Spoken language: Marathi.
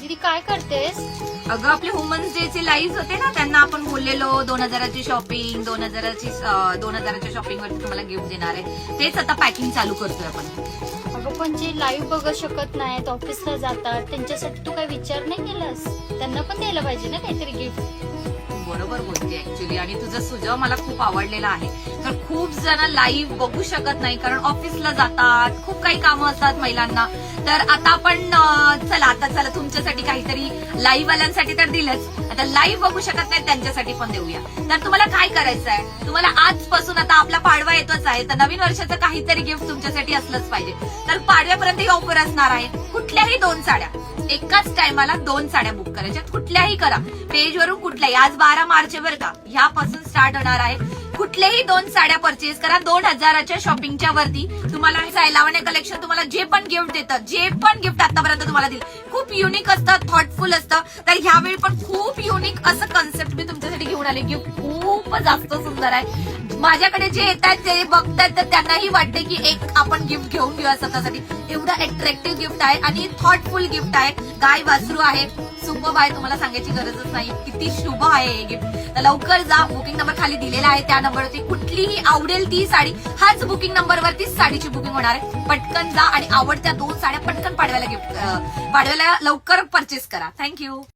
दीदी काय करतेस? अगं आपले वुमन्स डे चे लाईव्ह होते ना, त्यांना आपण बोललेलो 2000ची शॉपिंग, 2000च्या शॉपिंग वरती तुम्हाला गिफ्ट देणार आहे. तेच आता पॅकिंग चालू करतोय आपण. अगं पण जे लाईव्ह बघू शकत नाहीत, ऑफिसला जातात, त्यांच्यासाठी तू काय विचार नाही केलास? त्यांना पण द्यायला पाहिजे ना काहीतरी गिफ्ट. बरोबर बोलते ऍक्च्युली, आणि तुझा सुझाव मला खूप आवडलेला आहे. तर खूप जण लाईव्ह बघू शकत नाही कारण ऑफिसला जातात, खूप काही कामं असतात महिलांना. तर आता आपण चला तुमच्यासाठी काहीतरी लाईव्ह वाल्यांसाठी तर दिलंच, आता लाईव्ह बघू शकत नाही त्यांच्यासाठी पण देऊया. तर तुम्हाला काय करायचं आहे, तुम्हाला आजपासून आता आपला पाडवा येतोच आहे, तर नवीन वर्षाचं काहीतरी गिफ्ट तुमच्यासाठी असलंच पाहिजे. तर पाडव्यापर्यंत ही ऑफर असणार आहे. कुठल्याही 2 साड्या एकाच टायमाला 2 साड्या बुक करायच्या, कुठल्याही करा पेजवरून, कुठल्याही. आज 12 मार्च बरं का, ह्यापासून स्टार्ट होणार आहे. कुठल्याही 2 साड्या परचेस करा 2000च्या शॉपिंगच्या वरती. तुम्हाला लावण्या कलेक्शन तुम्हाला जे पण गिफ्ट देतं, जे पण गिफ्ट आतापर्यंत तुम्हाला दिलं, खूप युनिक असतं, थॉटफुल असतं. तर ह्यावेळी पण खूप युनिक असं कन्सेप्ट मी तुमच्यासाठी घेऊन आले. गिफ्ट खूप जास्त सुंदर आहे. माझ्याकडे जे येतात ते बघतात तर त्यांनाही वाटते की एक आपण गिफ्ट घेऊन घेऊया स्वतःसाठी. एवढं अट्रॅक्टिव्ह गिफ्ट आहे आणि थॉटफुल गिफ्ट आहे. गाय वासरू आहे, सुपर आहे, तुम्हाला सांगायची गरजच नाही, किती शुभ आहे हे गिफ्ट. तर लवकर जा, बुकिंग नंबर खाली दिलेला आहे त्या नंबरवरती कुठलीही आवडेल ती साडी, हाच बुकिंग नंबरवरतीच साडीची बुकिंग होणार आहे. पटकन जा आणि आवडत्या 2 साड्या पटकन पाडव्याला लवकर परचेस करा. थँक्यू.